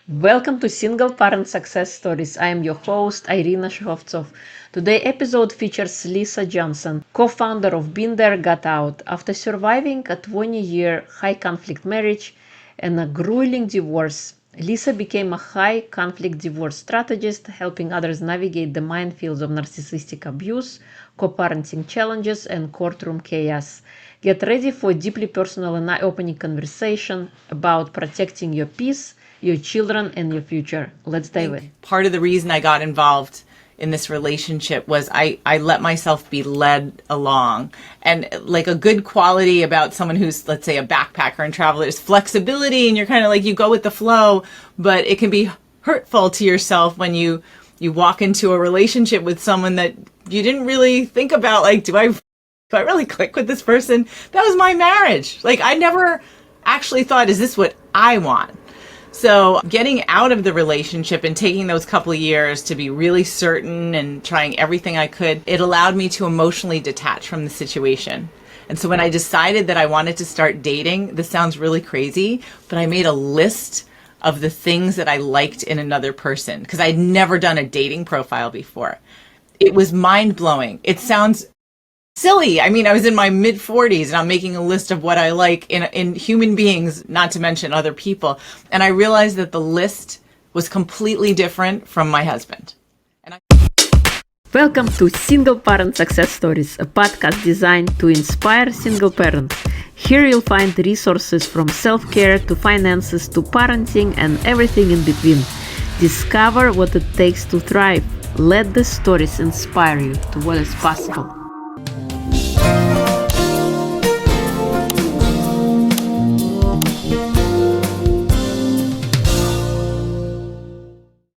Welcome to Single Parent Success Stories. I am your host, Irina Shekhovtsov. Today's episode features Lisa Johnson, co-founder of Been There, Got Out. After surviving a 20-year high-conflict marriage and a grueling divorce, Lisa became a high-conflict divorce strategist, helping others navigate the minefields of narcissistic abuse, co-parenting challenges, and courtroom chaos. Get ready for a deeply personal and eye-opening conversation about protecting your peace, your children, and your future. Let's dive in. Part of the reason I got involved in this relationship was I let myself be led along. And like a good quality about someone who's, let's say, a backpacker and traveler is flexibility, and you're kind of like, you go with the flow, but it can be hurtful to yourself when you walk into a relationship with someone that you didn't really think about, like, do I really click with this person? That was my marriage. Like, I never actually thought, is this what I want? So getting out of the relationship and taking those couple of years to be really certain and trying everything I could, it allowed me to emotionally detach from the situation. And so when I decided that I wanted to start dating, this sounds really crazy, but I made a list of the things that I liked in another person because I'd never done a dating profile before. It was mind-blowing. It sounds silly. I mean, I was in my mid-40s and I'm making a list of what I like in human beings, not to mention other people. And I realized that the list was completely different from my husband. Welcome to Single Parent Success Stories, a podcast designed to inspire single parents. Here you'll find resources from self-care to finances to parenting and everything in between. Discover what it takes to thrive. Let the stories inspire you to what is possible.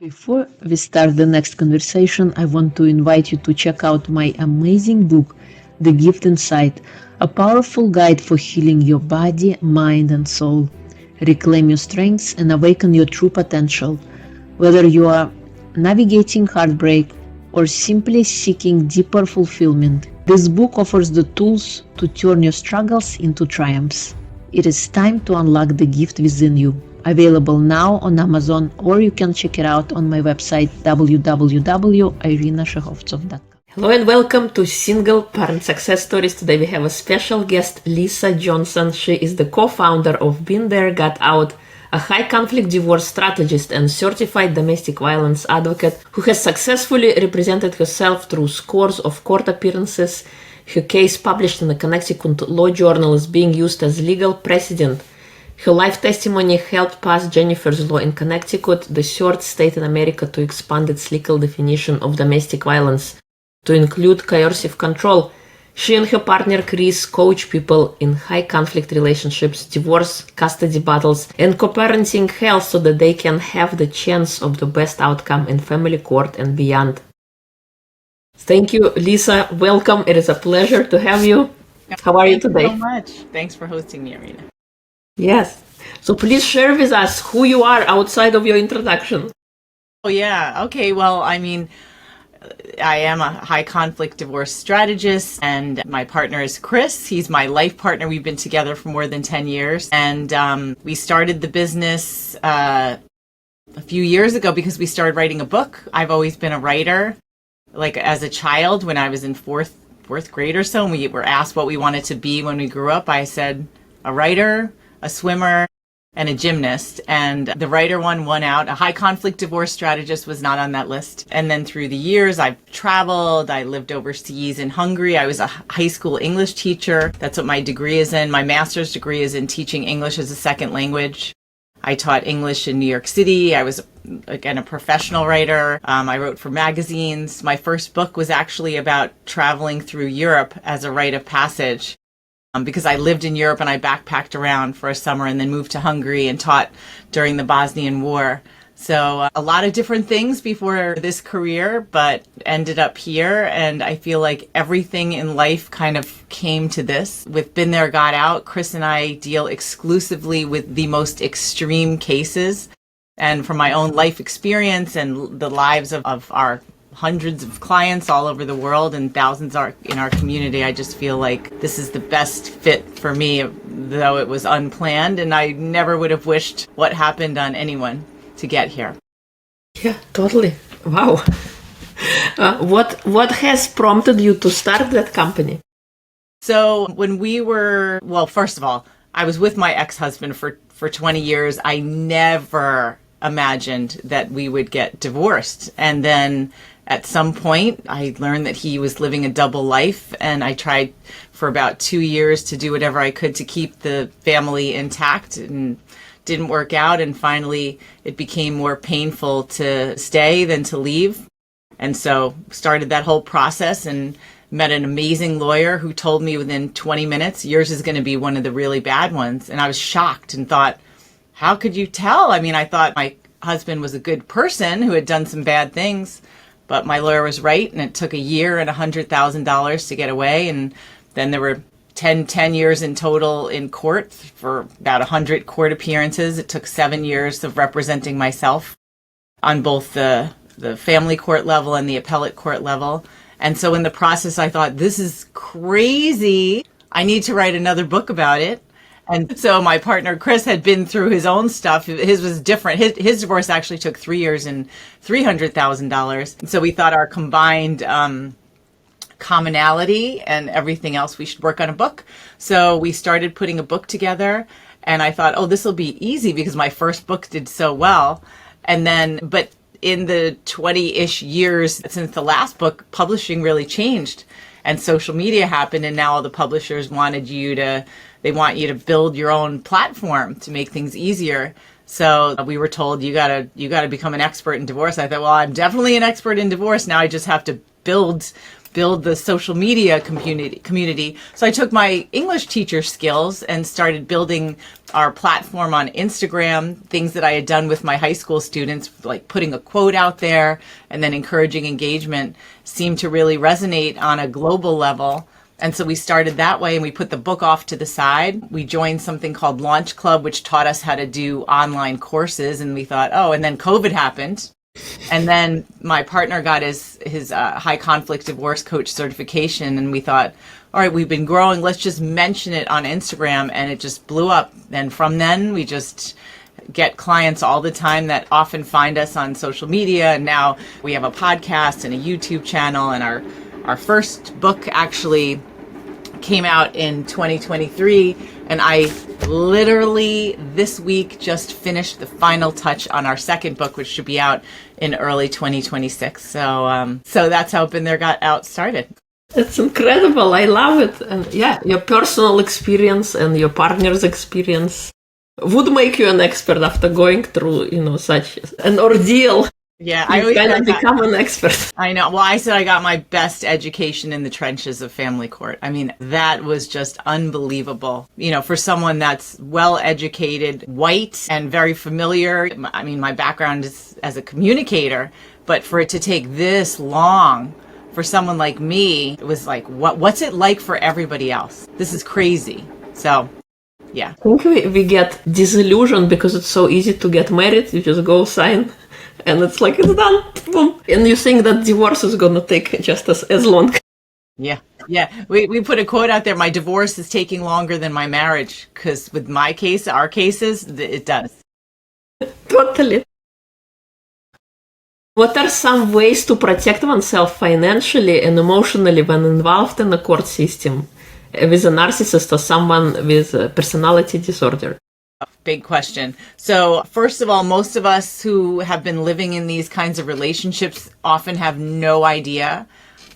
Before we start the next conversation, I want to invite you to check out my amazing book, The Gift Inside, a powerful guide for healing your body, mind, and soul. Reclaim your strengths and awaken your true potential. Whether you are navigating heartbreak or simply seeking deeper fulfillment, this book offers the tools to turn your struggles into triumphs. It is time to unlock the gift within you. Available now on Amazon, or you can check it out on my website www.irinashekhovtsov.com. Hello and welcome to Single Parent Success Stories. Today we have a special guest, Lisa Johnson. She is the co-founder of Been There, Got Out, a high-conflict divorce strategist and certified domestic violence advocate who has successfully represented herself through scores of court appearances. Her case, published in the Connecticut Law Journal, is being used as legal precedent. Her life testimony helped pass Jennifer's Law in Connecticut, the third state in America to expand its legal definition of domestic violence to include coercive control. She and her partner Chris coach people in high-conflict relationships, divorce, custody battles, and co-parenting hell so that they can have the chance of the best outcome in family court and beyond. Thank you, Lisa. Welcome. It is a pleasure to have you. How are you today? Thank you so much. Thanks for hosting me, Irina. Yes. So please share with us who you are outside of your introduction. Oh, yeah. Okay. Well, I mean, I am a high conflict divorce strategist, and my partner is Chris. He's my life partner. We've been together for more than 10 years. And we started the business a few years ago because we started writing a book. I've always been a writer. Like as a child, when I was in fourth grade or so, and we were asked what we wanted to be when we grew up, I said a writer, a swimmer, and a gymnast. And the writer one won out. A high conflict divorce strategist was not on that list. And then through the years, I've traveled. I lived overseas in Hungary. I was a high school English teacher. That's what my degree is in. My master's degree is in teaching English as a second language. I taught English in New York City. I was, again, a professional writer. I wrote for magazines. My first book was actually about traveling through Europe as a rite of passage. Because I lived in Europe and I backpacked around for a summer and then moved to Hungary and taught during the Bosnian War. So a lot of different things before this career, but ended up here. And I feel like everything in life kind of came to this. With Been There, Got Out, Chris and I deal exclusively with the most extreme cases. And from my own life experience and the lives of our hundreds of clients all over the world and thousands are in our community, I just feel like this is the best fit for me, though it was unplanned and I never would have wished what happened on anyone. to get here. Yeah, totally. Wow. What has prompted you to start that company? So when we were, well, first of all, I was with my ex-husband for 20 years. I never imagined that we would get divorced. And then at some point, I learned that he was living a double life, and I tried for about 2 years to do whatever I could to keep the family intact, and didn't work out. And finally, it became more painful to stay than to leave. And so started that whole process and met an amazing lawyer who told me within 20 minutes, yours is going to be one of the really bad ones. And I was shocked and thought, how could you tell? I mean, I thought my husband was a good person who had done some bad things, but my lawyer was right. And it took a year and $100,000 to get away. And then there were 10 years in total in court for about 100 court appearances. It took 7 years of representing myself on both the family court level and the appellate court level. And so in the process, I thought, this is crazy. I need to write another book about it. And so my partner, Chris, had been through his own stuff. His was different. His divorce actually took 3 years and $300,000. So we thought our combined commonality and everything else, we should work on a book. So we started putting a book together. And I thought, oh, this will be easy because my first book did so well. And then, but in the 20-ish years since the last book, publishing really changed and social media happened. And now all the publishers want you to build your own platform to make things easier. So we were told, you gotta become an expert in divorce. I thought, well, I'm definitely an expert in divorce. Now I just have to build the social media community. So I took my English teacher skills and started building our platform on Instagram, things that I had done with my high school students, like putting a quote out there and then encouraging engagement, seemed to really resonate on a global level. And so we started that way, and we put the book off to the side. We joined something called Launch Club, which taught us how to do online courses. And we thought, oh, and then COVID happened. And then my partner got his high conflict divorce coach certification, and we thought, all right, we've been growing. Let's just mention it on Instagram, and it just blew up. And from then, we just get clients all the time that often find us on social media. And now we have a podcast and a YouTube channel, and our first book actually came out in 2023, and I literally this week just finished the final touch on our second book, which should be out in early 2026. So that's how Been There Got Out started. It's incredible. I love it. And yeah, your personal experience and your partner's experience would make you an expert after going through, such an ordeal. Yeah, I always kind of become an expert. I know. Well, I said I got my best education in the trenches of family court. I mean, that was just unbelievable. For someone that's well educated, white, and very familiar. I mean, my background is as a communicator, but for it to take this long for someone like me, it was like, what's it like for everybody else? This is crazy. So, yeah. I think we get disillusioned because it's so easy to get married. You just go sign. And it's like, it's done. Boom. And you think that divorce is going to take just as long. Yeah. We put a quote out there. My divorce is taking longer than my marriage. Because with our cases, it does. Totally. What are some ways to protect oneself financially and emotionally when involved in the court system with a narcissist or someone with a personality disorder? Big question. So first of all, most of us who have been living in these kinds of relationships often have no idea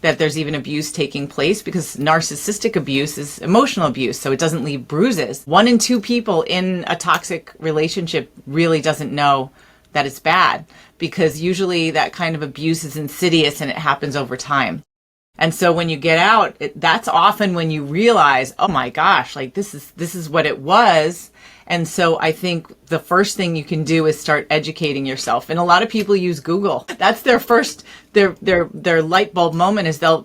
that there's even abuse taking place, because narcissistic abuse is emotional abuse, so it doesn't leave bruises. 1 in 2 people in a toxic relationship really doesn't know that it's bad, because usually that kind of abuse is insidious and it happens over time. And so when you get out, that's often when you realize, oh my gosh, like this is what it was. And so I think the first thing you can do is start educating yourself. And a lot of people use Google. That's their first, their light bulb moment is they'll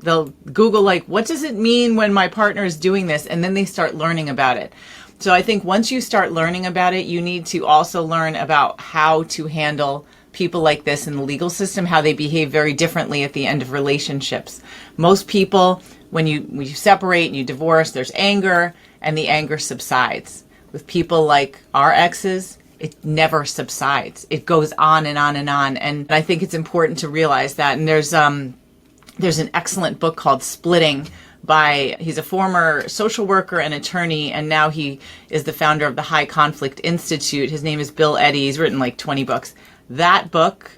Google, like, what does it mean when my partner is doing this? And then they start learning about it. So I think once you start learning about it, you need to also learn about how to handle people like this in the legal system, how they behave very differently at the end of relationships. Most people, when you separate and you divorce, there's anger, and the anger subsides. With people like our exes, it never subsides. It goes on and on and on. And I think it's important to realize that. And there's an excellent book called Splitting he's a former social worker and attorney, and now he is the founder of the High Conflict Institute. His name is Bill Eddy. He's written like 20 books. That book,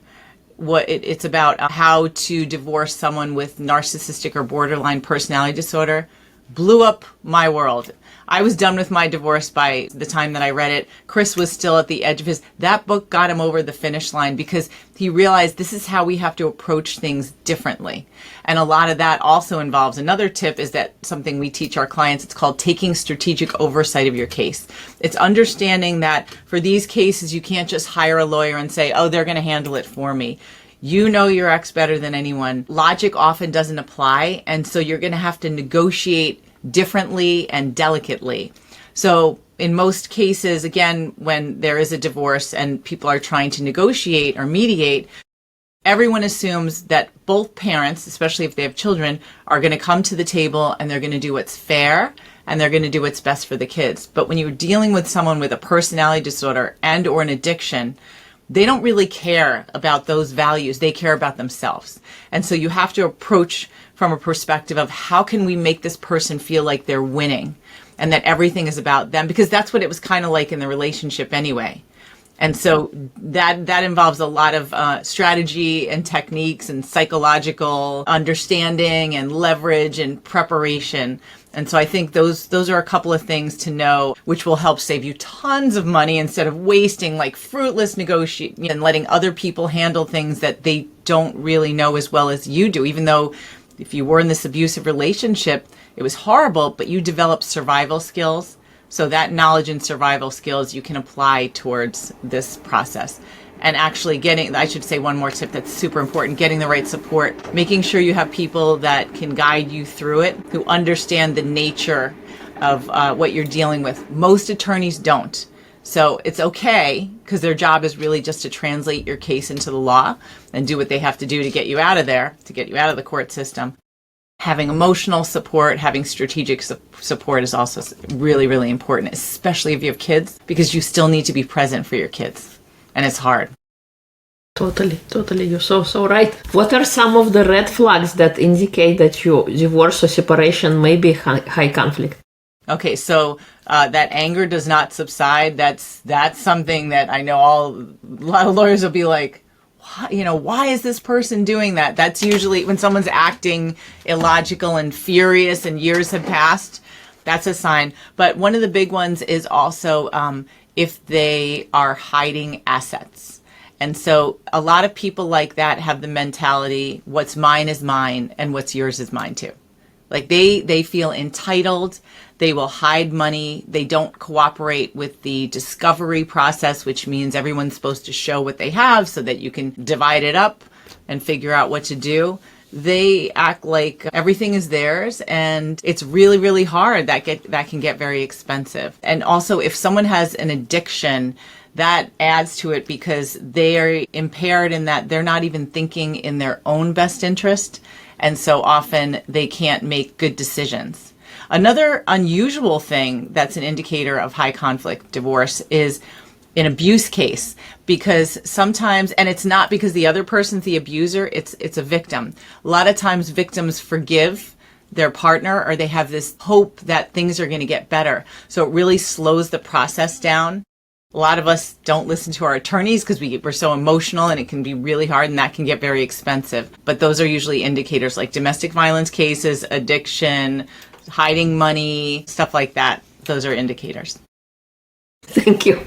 it's about how to divorce someone with narcissistic or borderline personality disorder, blew up my world. I was done with my divorce by the time that I read it. Chris was still at the edge of that book got him over the finish line because he realized this is how we have to approach things differently. And a lot of that also involves, another tip is that something we teach our clients, it's called taking strategic oversight of your case. It's understanding that for these cases, you can't just hire a lawyer and say, oh, they're going to handle it for me. You know your ex better than anyone. Logic often doesn't apply, and so you're going to have to negotiate differently and delicately. So in most cases, again, when there is a divorce and people are trying to negotiate or mediate, everyone assumes that both parents, especially if they have children, are going to come to the table and they're going to do what's fair and they're going to do what's best for the kids. But when you're dealing with someone with a personality disorder and or an addiction, they don't really care about those values. They care about themselves. And so you have to approach from a perspective of how can we make this person feel like they're winning and that everything is about them, because that's what it was kind of like in the relationship anyway. And so that involves a lot of strategy and techniques and psychological understanding and leverage and preparation. And so I think those are a couple of things to know, which will help save you tons of money instead of wasting like fruitless negotiating and letting other people handle things that they don't really know as well as you do. Even though if you were in this abusive relationship, it was horrible, but you developed survival skills. So that knowledge and survival skills you can apply towards this process. And actually I should say one more tip that's super important, getting the right support, making sure you have people that can guide you through it, who understand the nature of what you're dealing with. Most attorneys don't. So it's okay, because their job is really just to translate your case into the law and do what they have to do to get you out of there, to get you out of the court system. Having emotional support, having strategic support is also really, really important, especially if you have kids, because you still need to be present for your kids. And it's hard. Totally. You're so right. What are some of the red flags that indicate that your divorce or separation may be high conflict? Okay, so that anger does not subside. That's something that I know a lot of lawyers will be like, why is this person doing that? That's usually when someone's acting illogical and furious and years have passed. That's a sign. But one of the big ones is also if they are hiding assets. And so a lot of people like that have the mentality, what's mine is mine and what's yours is mine too. Like they feel entitled. They will hide money. They don't cooperate with the discovery process, which means everyone's supposed to show what they have so that you can divide it up and figure out what to do. They act like everything is theirs, and it's really, really hard. That can get very expensive. And also, if someone has an addiction, that adds to it because they are impaired in that they're not even thinking in their own best interest. And so often they can't make good decisions. Another unusual thing that's an indicator of high conflict divorce is an abuse case, because sometimes, and it's not because the other person's the abuser, it's a victim. A lot of times victims forgive their partner, or they have this hope that things are going to get better. So it really slows the process down. A lot of us don't listen to our attorneys because we're so emotional, and it can be really hard, and that can get very expensive. But those are usually indicators like domestic violence cases, addiction, hiding money, stuff like that. Those are indicators. Thank you.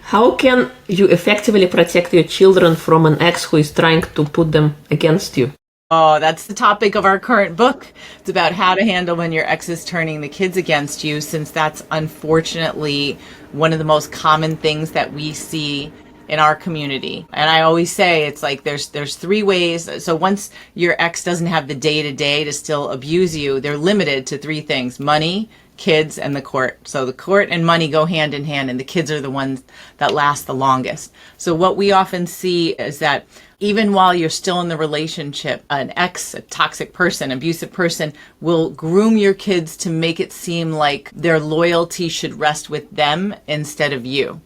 How can you effectively protect your children from an ex who is trying to put them against you? Oh, that's the topic of our current book. It's about how to handle when your ex is turning the kids against you, since that's unfortunately one of the most common things that we see in our community. And I always say it's like there's three ways. So once your ex doesn't have the day-to-day to still abuse you, they're limited to three things: money, kids, and the court. So the court and money go hand in hand, and the kids are the ones that last the longest. So what we often see is that even while you're still in the relationship, an ex, a toxic person, abusive person, will groom your kids to make it seem like their loyalty should rest with them instead of you.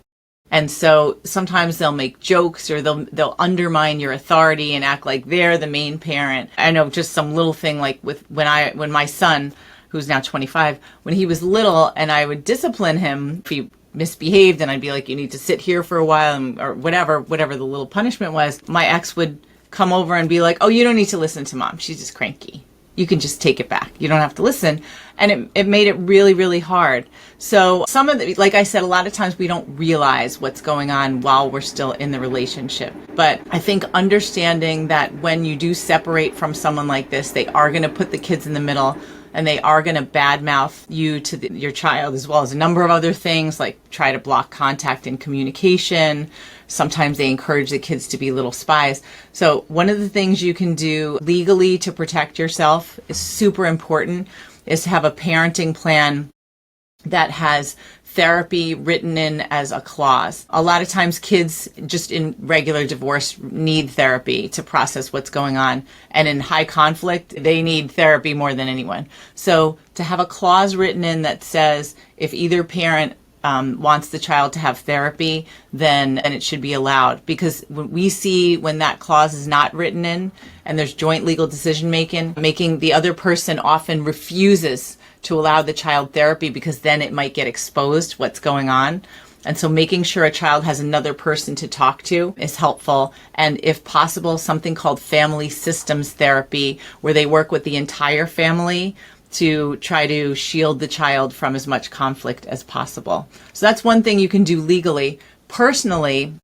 And so sometimes they'll make jokes or they'll undermine your authority and act like they're the main parent. I know just some little thing like when my son, who's now 25, when he was little and I would discipline him if he misbehaved, and I'd be like, you need to sit here for a while, or whatever the little punishment was, my ex would come over and be like, oh, you don't need to listen to mom. She's just cranky. You can just take it back. You don't have to listen. And it made it really, really hard. So some of the, like I said, a lot of times we don't realize what's going on while we're still in the relationship. But I think understanding that when you do separate from someone like this, they are going to put the kids in the middle, and they are going to badmouth you to your child, as well as a number of other things, like try to block contact and communication. Sometimes they encourage the kids to be little spies. So one of the things you can do legally to protect yourself is super important, is to have a parenting plan that has therapy written in as a clause. A lot of times kids just in regular divorce need therapy to process what's going on. And in high conflict, they need therapy more than anyone. So to have a clause written in that says if either parent wants the child to have therapy, then it should be allowed. Because when that clause is not written in and there's joint legal decision making, the other person often refuses to allow the child therapy because then it might get exposed what's going on. And so making sure a child has another person to talk to is helpful. And if possible, something called family systems therapy, where they work with the entire family to try to shield the child from as much conflict as possible. So that's one thing you can do legally. Personally,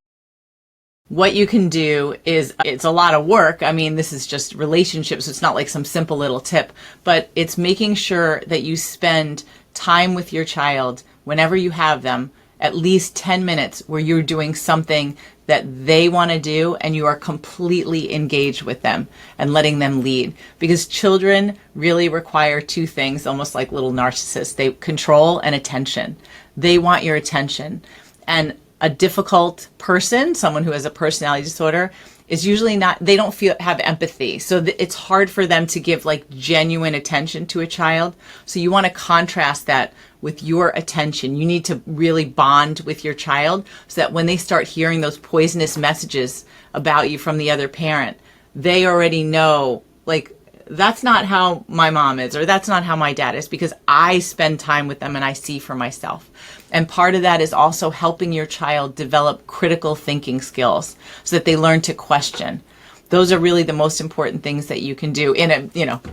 what you can do is, it's a lot of work. I mean, this is just relationships. So it's not like some simple little tip, but it's making sure that you spend time with your child whenever you have them, at least 10 minutes where you're doing something that they want to do and you are completely engaged with them and letting them lead. Because children really require two things, almost like little narcissists. They control and attention. They want your attention. And a difficult person, someone who has a personality disorder, is usually they don't have empathy. So it's hard for them to give like genuine attention to a child. So you want to contrast that with your attention. You need to really bond with your child so that when they start hearing those poisonous messages about you from the other parent, they already know, like, that's not how my mom is, or that's not how my dad is, because I spend time with them and I see for myself. And part of that is also helping your child develop critical thinking skills so that they learn to question. Those are really the most important things that you can do in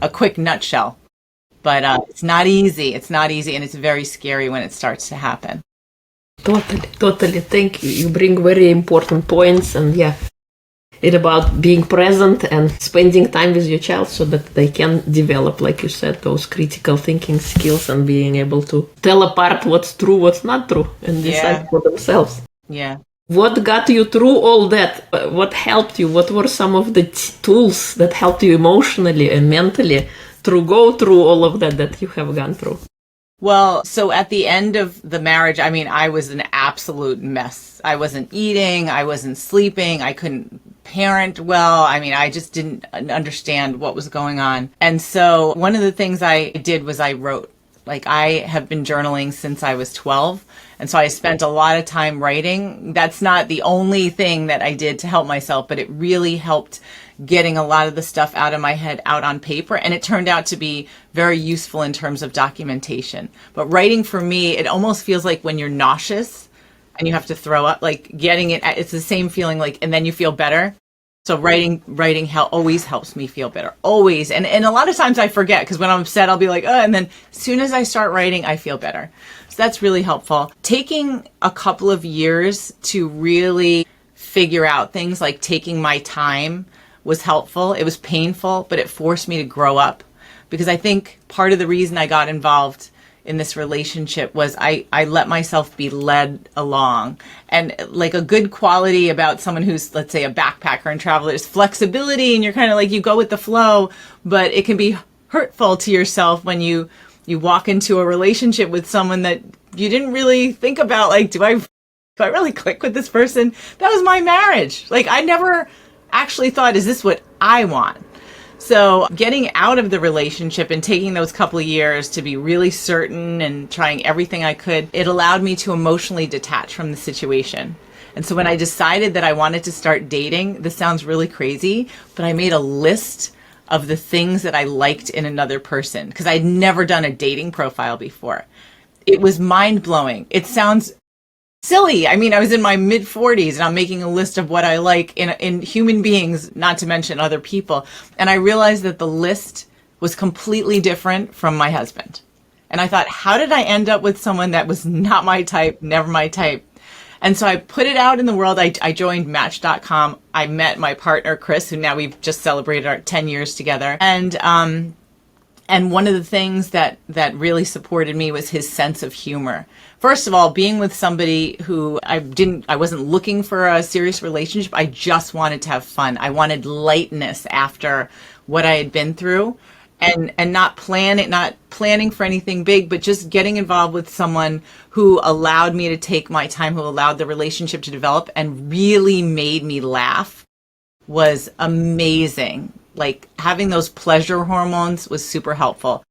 a quick nutshell. But it's not easy. It's not easy, and it's very scary when it starts to happen. Totally. Thank you. You bring very important points, and yeah, it's about being present and spending time with your child so that they can develop, like you said, those critical thinking skills and being able to tell apart what's true, what's not true, and decide for themselves. Yeah. What got you through all that? What helped you? What were some of the tools that helped you emotionally and mentally to go through all of that you have gone through? Well, so at the end of the marriage, I mean, I was an absolute mess. I wasn't eating, I wasn't sleeping, I couldn't parent well. I mean, I just didn't understand what was going on. And so one of the things I did was I wrote. Like, I have been journaling since I was 12. And so I spent a lot of time writing. That's not the only thing that I did to help myself, but it really helped getting a lot of the stuff out of my head out on paper. And it turned out to be very useful in terms of documentation. But writing for me, it almost feels like when you're nauseous and you have to throw up, like getting it's the same feeling, like, and then you feel better. So writing always helps me feel better, always. And a lot of times I forget, because when I'm upset, I'll be like, and then as soon as I start writing, I feel better. So that's really helpful. Taking a couple of years to really figure out things, like taking my time, was helpful. It was painful, but it forced me to grow up, because I think part of the reason I got involved in this relationship was I let myself be led along. And like a good quality about someone who's, let's say, a backpacker and traveler is flexibility, and you're kind of like, you go with the flow, but it can be hurtful to yourself when you walk into a relationship with someone that you didn't really think about, like, do I really click with this person? That was my marriage. Like, I never actually thought, is this what I want? So getting out of the relationship and taking those couple of years to be really certain and trying everything I could, it allowed me to emotionally detach from the situation. And so when I decided that I wanted to start dating, this sounds really crazy, but I made a list of the things that I liked in another person because I'd never done a dating profile before. It was mind blowing. It sounds silly. I mean, I was in my mid 40s and I'm making a list of what I like in human beings, not to mention other people. And I realized that the list was completely different from my husband. And I thought, how did I end up with someone that was not my type, never my type? And so I put it out in the world. I joined Match.com. I met my partner, Chris, who now we've just celebrated our 10 years together. And one of the things that really supported me was his sense of humor. First of all, being with somebody who I wasn't looking for a serious relationship. I just wanted to have fun. I wanted lightness after what I had been through. And not planning for anything big, but just getting involved with someone who allowed me to take my time, who allowed the relationship to develop and really made me laugh was amazing. Like having those pleasure hormones was super helpful.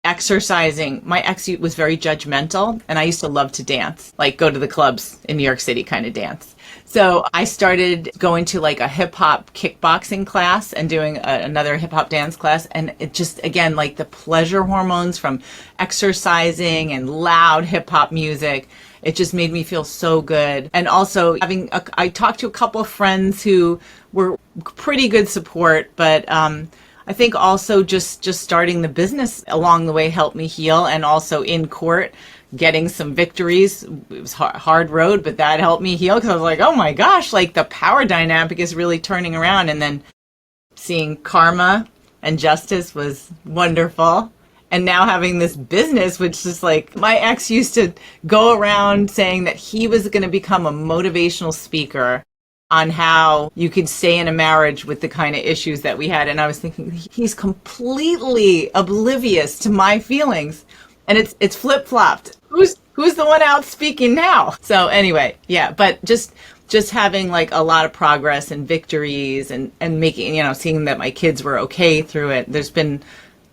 Exercising. My ex was very judgmental and I used to love to dance, like go to the clubs in New York City kind of dance. So I started going to like a hip hop kickboxing class and doing another hip hop dance class. And it just, again, like the pleasure hormones from exercising and loud hip hop music, it just made me feel so good. And also I talked to a couple of friends who were pretty good support, but I think also just starting the business along the way helped me heal, and also in court getting some victories. It was hard road, but that helped me heal because I was like, oh my gosh, like the power dynamic is really turning around. And then seeing karma and justice was wonderful. And now having this business, which is like, my ex used to go around saying that he was going to become a motivational speaker on how you could stay in a marriage with the kind of issues that we had. And I was thinking, he's completely oblivious to my feelings. And it's flip-flopped. Who's the one out speaking now? So anyway, yeah, but just having like a lot of progress and victories and making, seeing that my kids were okay through it. There's been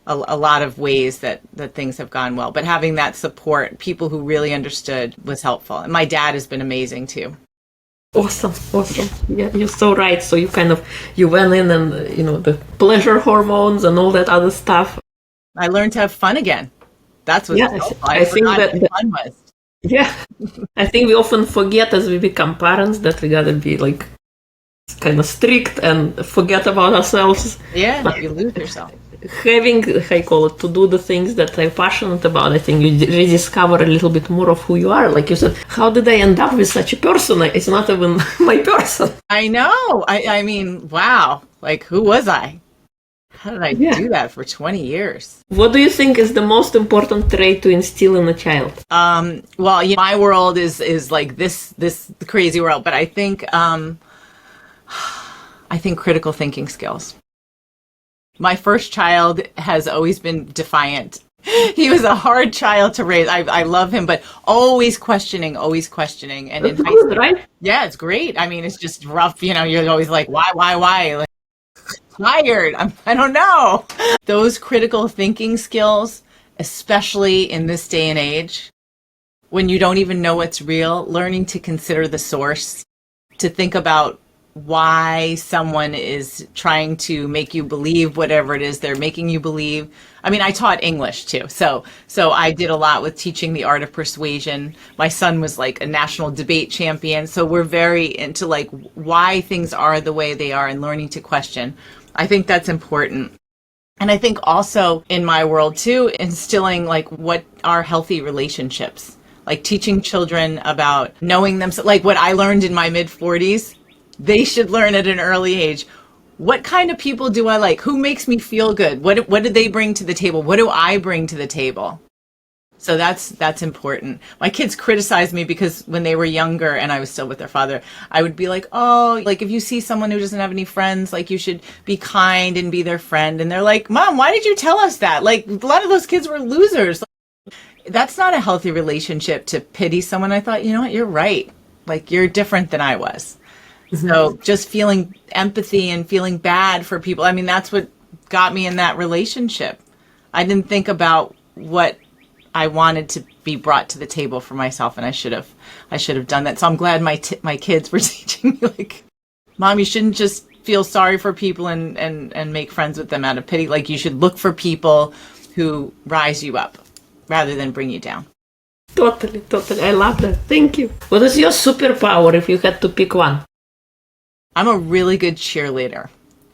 a lot of ways that things have gone well. But having that support, people who really understood, was helpful. And my dad has been amazing too. Awesome. Yeah, you're so right. So you went in and, the pleasure hormones and all that other stuff. I learned to have fun again. That's what I think that fun was. Yeah. I think we often forget as we become parents that we gotta be like kind of strict and forget about ourselves. Yeah, but you lose yourself. Having, to do the things that I'm passionate about, I think you rediscover a little bit more of who you are. Like you said, how did I end up with such a person? It's not even my person. I know. I mean, wow. Like, who was I? How did I do that for 20 years? What do you think is the most important trait to instill in a child? Well, my world is like this crazy world, but I think critical thinking skills. My first child has always been defiant. He was a hard child to raise. I love him, but always questioning. And in high school, right? Yeah, it's great. I mean, it's just rough. You're always like, why? Like, tired. I don't know. Those critical thinking skills, especially in this day and age, when you don't even know what's real, learning to consider the source, to think about why someone is trying to make you believe whatever it is they're making you believe. I mean, I taught English too. So I did a lot with teaching the art of persuasion. My son was like a national debate champion. So we're very into like why things are the way they are and learning to question. I think that's important. And I think also in my world too, instilling like what are healthy relationships, like teaching children about knowing themselves, like what I learned in my mid 40s. They should learn at an early age. What kind of people do I like? Who makes me feel good? What do they bring to the table? What do I bring to the table? So that's important. My kids criticized me because when they were younger and I was still with their father, I would be like, oh, like if you see someone who doesn't have any friends, like you should be kind and be their friend. And they're like, Mom, why did you tell us that? Like a lot of those kids were losers. That's not a healthy relationship, to pity someone. I thought, you know what, you're right. Like you're different than I was. So just feeling empathy and feeling bad for people. I mean, that's what got me in that relationship. I didn't think about what I wanted to be brought to the table for myself, and I should have done that. So I'm glad my kids were teaching me, like, Mom, you shouldn't just feel sorry for people and make friends with them out of pity. Like, you should look for people who rise you up rather than bring you down. Totally. I love that. Thank you. What is your superpower if you had to pick one? I'm a really good cheerleader.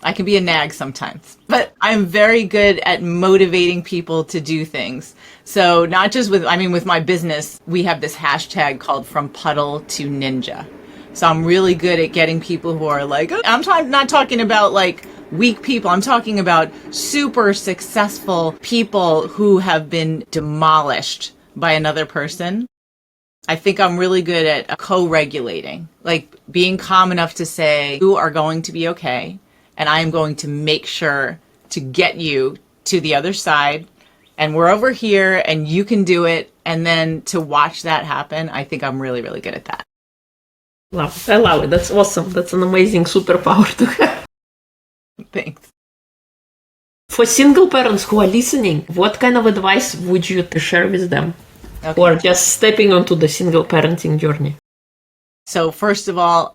I can be a nag sometimes, but I'm very good at motivating people to do things. So not just with my business, we have this hashtag called From Puddle to Ninja. So I'm really good at getting people who are like, not talking about like weak people. I'm talking about super successful people who have been demolished by another person. I think I'm really good at co-regulating, like being calm enough to say, you are going to be okay. And I am going to make sure to get you to the other side. And we're over here and you can do it. And then to watch that happen, I think I'm really, really good at that. I love it. That's awesome. That's an amazing superpower to have. Thanks. For single parents who are listening, what kind of advice would you share with them? Okay. Or just stepping onto the single parenting journey? So first of all,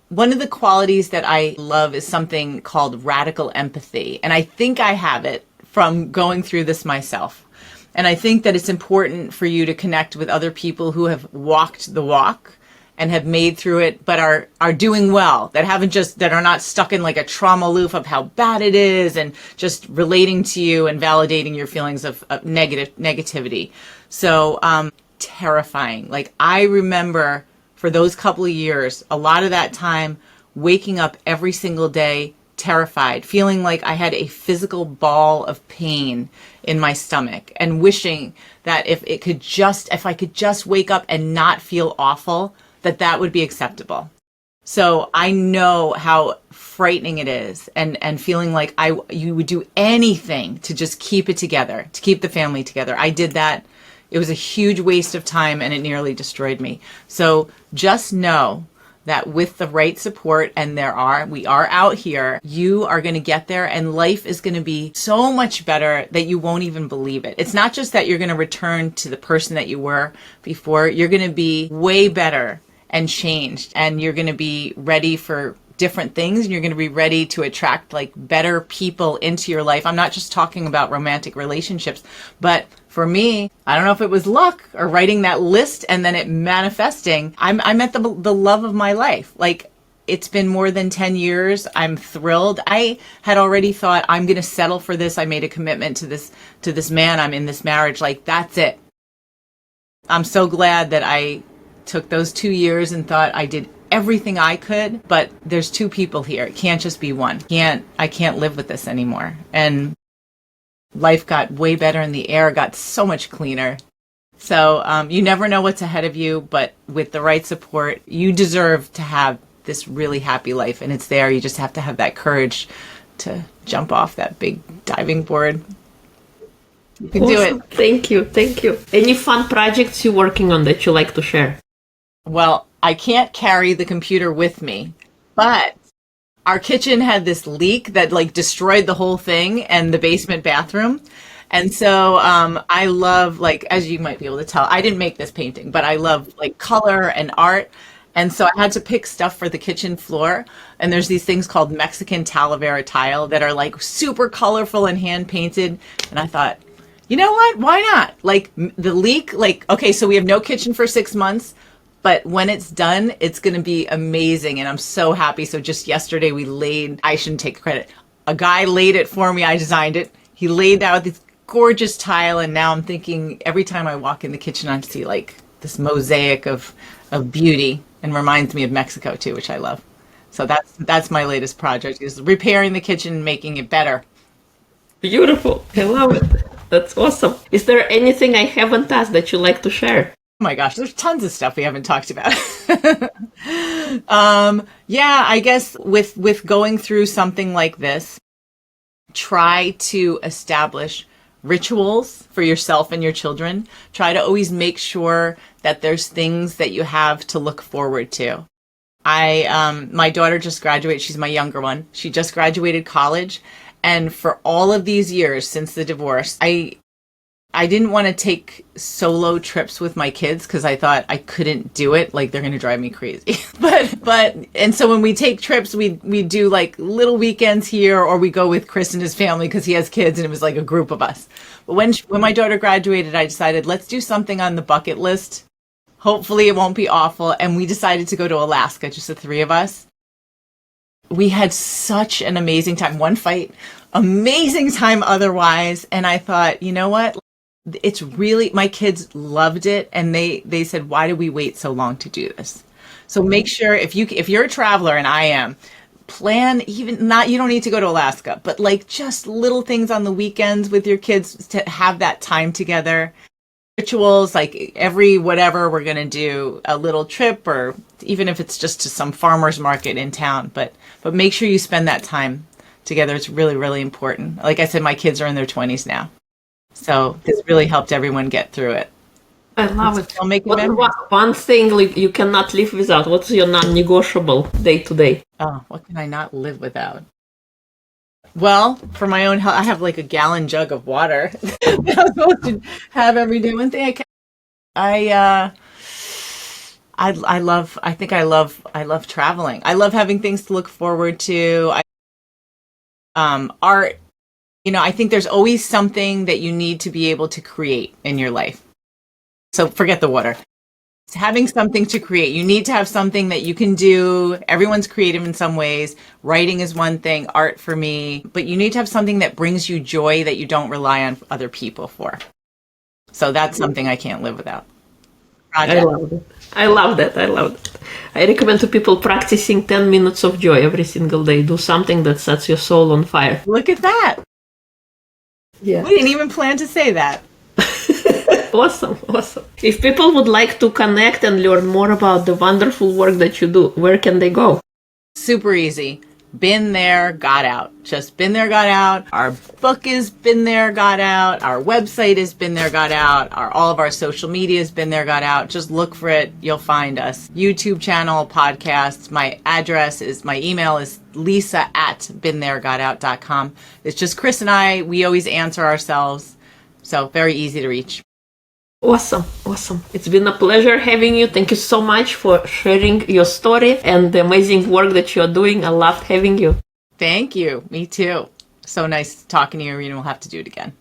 one of the qualities that I love is something called radical empathy. And I think I have it from going through this myself. And I think that it's important for you to connect with other people who have walked the walk and have made through it, but are doing well, that are not stuck in like a trauma loop of how bad it is and just relating to you and validating your feelings of negativity. So terrifying. Like, I remember for those couple of years, a lot of that time waking up every single day terrified, feeling like I had a physical ball of pain in my stomach and wishing that if I could just wake up and not feel awful, that would be acceptable. So I know how frightening it is, and feeling like you would do anything to just keep it together, to keep the family together. I did that. It was a huge waste of time and it nearly destroyed me. So just know that with the right support, and we are out here, you are going to get there, and life is going to be so much better that you won't even believe it. It's not just that you're going to return to the person that you were before. You're going to be way better and changed, and you're going to be ready for different things, and you're going to be ready to attract like better people into your life. I'm not just talking about romantic relationships, but for me, I don't know if it was luck or writing that list and then it manifesting. I met the love of my life. Like, it's been more than 10 years. I'm thrilled. I had already thought, I'm going to settle for this. I made a commitment to this man. I'm in this marriage. Like, that's it. I'm so glad that I took those 2 years and thought I did everything I could, but there's two people here. It can't just be one. I can't live with this anymore. And life got way better and the air got so much cleaner. So you never know what's ahead of you, but with the right support, you deserve to have this really happy life, and it's there. You just have to have that courage to jump off that big diving board. You can do it. Thank you. Any fun projects you're working on that you like to share? Well, I can't carry the computer with me, but our kitchen had this leak that like destroyed the whole thing and the basement bathroom. And so I love, like, as you might be able to tell, I didn't make this painting, but I love like color and art. And so I had to pick stuff for the kitchen floor. And there's these things called Mexican Talavera tile that are like super colorful and hand painted. And I thought, you know what? Why not? Like, the leak, like, okay, so we have no kitchen for 6 months. But when it's done, it's going to be amazing. And I'm so happy. So just yesterday I shouldn't take credit. A guy laid it for me. I designed it. He laid out this gorgeous tile. And now I'm thinking every time I walk in the kitchen, I see like this mosaic of beauty, and reminds me of Mexico too, which I love. So that's my latest project, is repairing the kitchen and making it better. Beautiful. I love it. That's awesome. Is there anything I haven't asked that you like to share? Oh my gosh, there's tons of stuff we haven't talked about. Yeah, I guess with going through something like this, try to establish rituals for yourself and your children. Try to always make sure that there's things that you have to look forward to. My daughter just graduated. She's my younger one. She just graduated college. And for all of these years since the divorce, I didn't want to take solo trips with my kids because I thought I couldn't do it. Like, they're going to drive me crazy. And so when we take trips, we do like little weekends here, or we go with Chris and his family because he has kids and it was like a group of us. But when my daughter graduated, I decided, let's do something on the bucket list. Hopefully it won't be awful. And we decided to go to Alaska, just the three of us. We had such an amazing time. One fight, amazing time otherwise. And I thought, you know what? It's really, my kids loved it. And they said, why did we wait so long to do this? So make sure if you're a traveler, and I am, plan, even not, you don't need to go to Alaska, but like just little things on the weekends with your kids to have that time together. Rituals, like every whatever, we're going to do a little trip, or even if it's just to some farmer's market in town, but make sure you spend that time together. It's really, really important. Like I said, my kids are in their 20s now. So this really helped everyone get through it. I love it. I'll make memories. One thing you cannot live without. What's your non-negotiable day to day? Oh, what can I not live without? Well, for my own health, I have like a gallon jug of water that I'm supposed to have every day. One thing I love traveling. I love having things to look forward to. Art. I think there's always something that you need to be able to create in your life. So forget the water. It's having something to create. You need to have something that you can do. Everyone's creative in some ways. Writing is one thing, art for me. But you need to have something that brings you joy that you don't rely on other people for. So that's something I can't live without. I love it. I love that. I recommend to people practicing 10 minutes of joy every single day. Do something that sets your soul on fire. Look at that. Yeah. We didn't even plan to say that. Awesome. If people would like to connect and learn more about the wonderful work that you do, where can they go? Super easy. Been There, Got Out. Just Been There, Got Out. Our book is Been There, Got Out. Our website is Been There, Got Out. All of our social media is Been There, Got Out. Just look for it. You'll find us. YouTube channel, podcasts. My email is lisa@beentheregotout.com. It's just Chris and I. We always answer ourselves. So very easy to reach. Awesome. It's been a pleasure having you. Thank you so much for sharing your story and the amazing work that you're doing. I loved having you. Thank you. Me too. So nice talking to you, Irina. We'll have to do it again.